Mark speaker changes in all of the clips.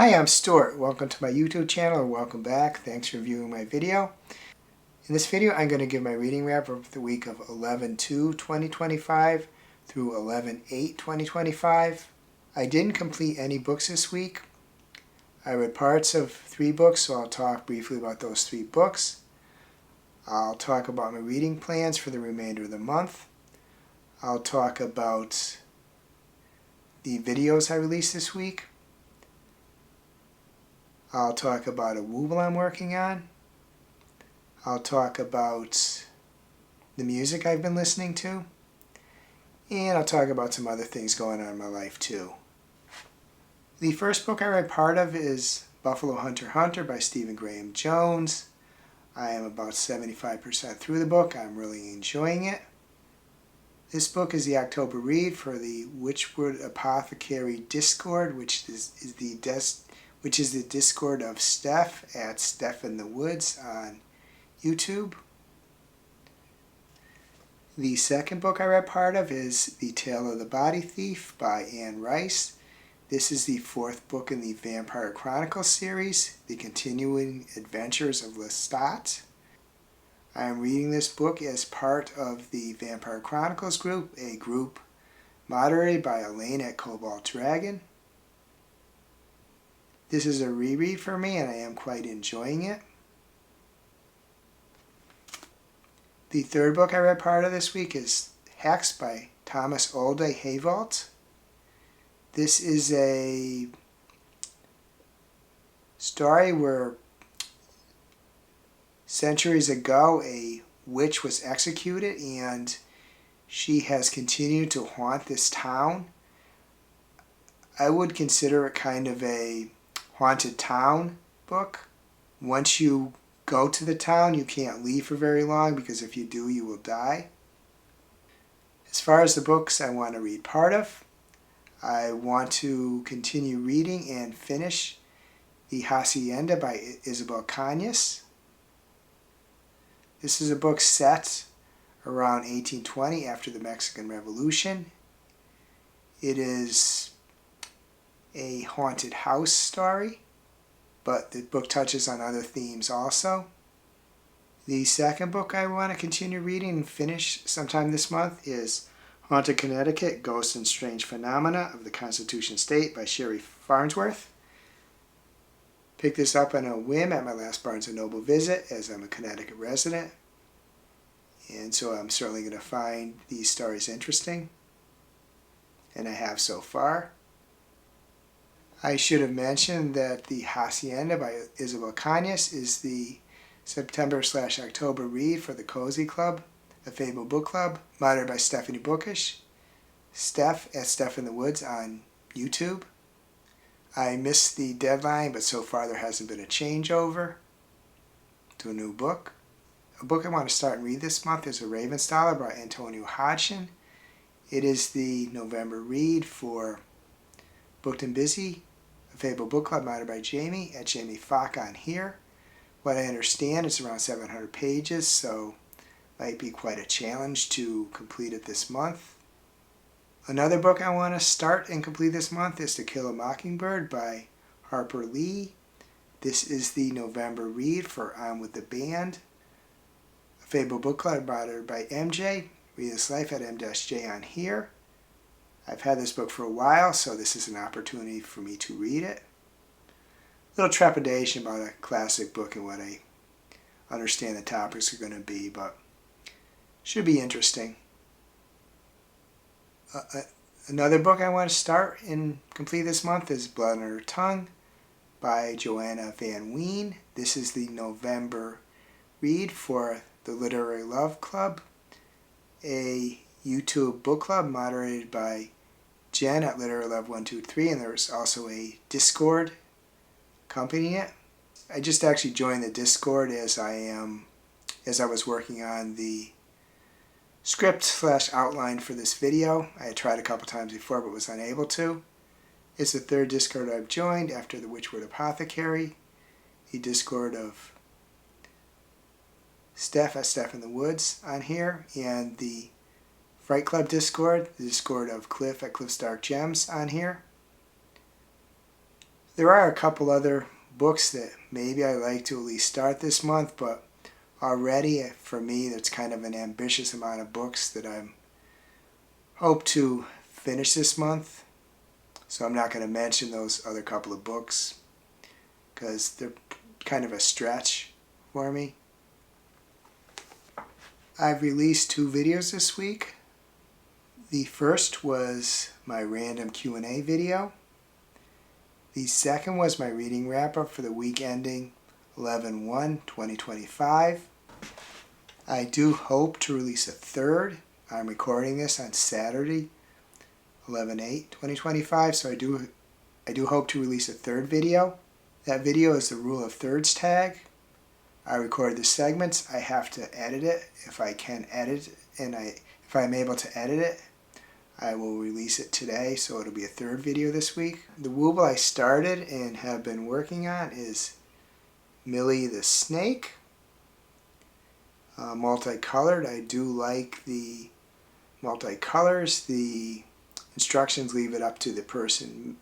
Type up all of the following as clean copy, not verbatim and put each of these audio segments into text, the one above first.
Speaker 1: Hi, I'm Stuart. Welcome to my YouTube channel, or welcome back. Thanks for viewing my video. In this video, I'm going to give my reading wrap of the week of 11/2/2025 through 11/8/2025. I didn't complete any books this week. I read parts of 3 books, so I'll talk briefly about those 3 books. I'll talk about my reading plans for the remainder of the month. I'll talk about the videos I released this week. I'll talk about a wooble I'm working on. I'll talk about the music I've been listening to. And I'll talk about some other things going on in my life too. The first book I read part of is Buffalo Hunter Hunter by Stephan Graham Jones. I am about 75% through the book. I'm really enjoying it. This book is the October read for the Witchwood Apothecary Discord, which is the Discord of Steph at Steph in the Woods on YouTube. The second book I read part of is The Tale of the Body Thief by Anne Rice. This is the 4th book in the Vampire Chronicles series, The Continuing Adventures of Lestat. I am reading this book as part of the Vampire Chronicles group, a group moderated by Elaine at Cobalt Dragon. This is a reread for me, and I am quite enjoying it. The third book I read part of this week is Hex by Thomas Olde Heuvelt. This is a story where centuries ago a witch was executed, and she has continued to haunt this town. I would consider it kind of a haunted town book. Once you go to the town, you can't leave for very long, because if you do, you will die. As far as the books I want to read part of, I want to continue reading and finish The Hacienda by Elizabeth Canas. This is a book set around 1820 after the Mexican Revolution. It is a haunted house story, but the book touches on other themes also. The second book I want to continue reading and finish sometime this month is Haunted Connecticut, Ghosts and Strange Phenomena of the Constitution State by Cheri Farnsworth. Picked this up on a whim at my last Barnes & Noble visit, as I'm a Connecticut resident, and so I'm certainly going to find these stories interesting, and I have so far. I should have mentioned that The Hacienda by Elizabeth Canas is the September/October read for the Cozy Club, a Fable book club, moderated by Stephanie Bookish, Steph at Steph in the Woods on YouTube. I missed the deadline, but so far there hasn't been a changeover to a new book. A book I want to start and read this month is A Ravenstaller by Antonio Hodgson. It is the November read for Booked and Busy, a Fable book club, moderated by Jamie at Jamie Fock on here. What I understand, it's around 700 pages, so might be quite a challenge to complete it this month. Another book I want to start and complete this month is To Kill a Mockingbird by Harper Lee. This is the November read for On With the Band, a Fable book club, moderated by MJ. Read This Life at M-J on here. I've had this book for a while, so this is an opportunity for me to read it. A little trepidation about a classic book and what I understand the topics are going to be, but should be interesting. Another book I want to start and complete this month is Blood on Her Tongue by Joanna Van Ween. This is the November read for the Literary Love Club, a YouTube book club moderated by Jen at Literary Love 123, and there's also a Discord accompanying it. I just actually joined the Discord as I was working on the script/outline for this video. I had tried a couple times before but was unable to. It's the 3rd Discord I've joined after the Witchwood Apothecary, the Discord of Steph at Steph in the Woods on here, and the Fright Club Discord, the Discord of Cliff at Cliff's Dark Gems on here. There are a couple other books that maybe I like to at least start this month, but already for me that's kind of an ambitious amount of books that I hope to finish this month. So I'm not going to mention those other couple of books because they're kind of a stretch for me. I've released 2 videos this week. The first was my random Q&A video. The second was my reading wrap-up for the week ending 11/1/2025. I do hope to release a third. I'm recording this on Saturday, 11/8/2025, so I do hope to release a third video. That video is the Rule of Thirds tag. I record the segments. I have to edit it. If I can edit and if I'm able to edit it, I will release it today, so it'll be a third video this week. The wooble I started and have been working on is Millie the Snake. Multicolored. I do like the multicolors. The instructions leave it up to the person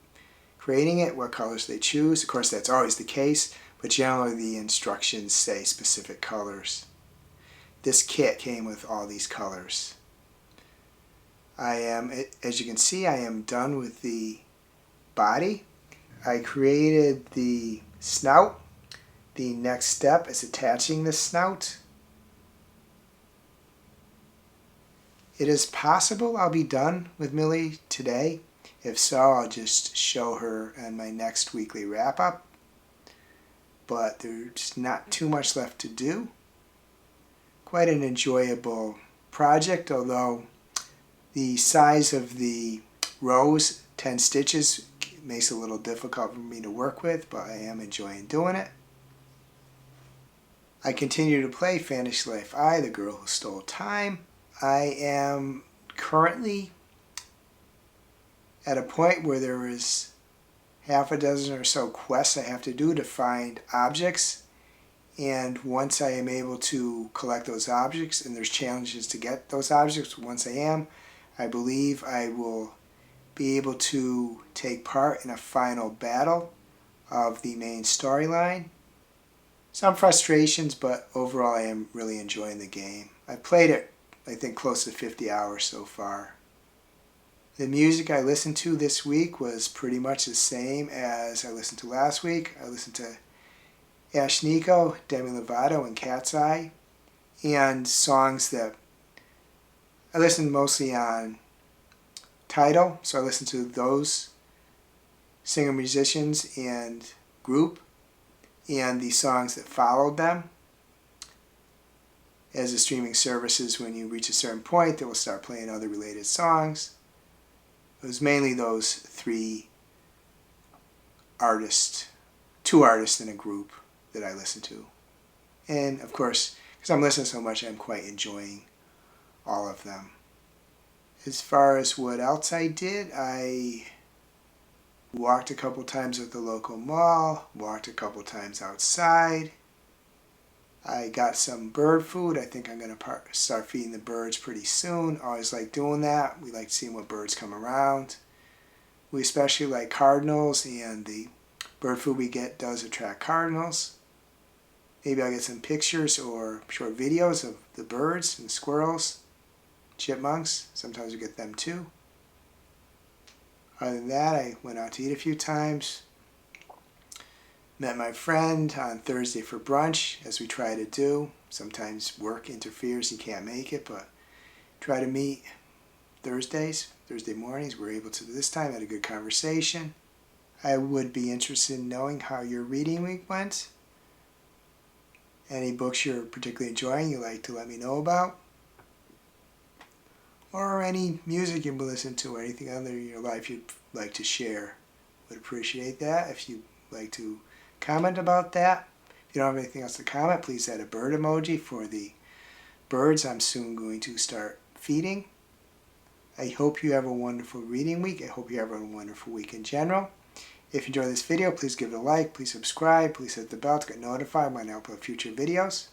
Speaker 1: creating it what colors they choose. Of course, that's always the case, but generally the instructions say specific colors. This kit came with all these colors. As you can see, I am done with the body. I created the snout. The next step is attaching the snout. It is possible I'll be done with Millie today. If so, I'll just show her in my next weekly wrap-up. But there's not too much left to do. Quite an enjoyable project, although the size of the rows, 10 stitches, makes it a little difficult for me to work with, but I am enjoying doing it. I continue to play Fantasy Life I, The Girl Who Stole Time. I am currently at a point where there is half a dozen or so quests I have to do to find objects, and once I am able to collect those objects, and there's challenges to get those objects, once I am, I believe I will be able to take part in a final battle of the main storyline. Some frustrations, but overall I am really enjoying the game. I've played it, I think, close to 50 hours so far. The music I listened to this week was pretty much the same as I listened to last week. I listened to Ash Nico, Demi Lovato, and Cat's Eye, and songs that I listened mostly on Tidal, so I listened to those singer-musicians and group, and the songs that followed them. As the streaming services, when you reach a certain point, they will start playing other related songs. It was mainly those 3 artists, 2 artists in a group that I listened to. And of course, because I'm listening so much, I'm quite enjoying all of them. As far as what else I did, I walked a couple times at the local mall, walked a couple times outside. I got some bird food. I think I'm going to start feeding the birds pretty soon. Always like doing that. We like seeing what birds come around. We especially like cardinals, and the bird food we get does attract cardinals. Maybe I'll get some pictures or short videos of the birds and the squirrels, chipmunks. Sometimes we get them too. Other than that, I went out to eat a few times. Met my friend on Thursday for brunch, as we try to do. Sometimes work interferes, you can't make it, but try to meet Thursday mornings. We're able to this time, had a good conversation. I would be interested in knowing how your reading week went. Any books you're particularly enjoying you'd like to let me know about. Or any music you've been listening to, or anything other in your life you'd like to share. Would appreciate that. If you'd like to comment about that. If you don't have anything else to comment, please add a bird emoji for the birds I'm soon going to start feeding. I hope you have a wonderful reading week. I hope you have a wonderful week in general. If you enjoyed this video, please give it a like, please subscribe, please hit the bell to get notified when I upload future videos.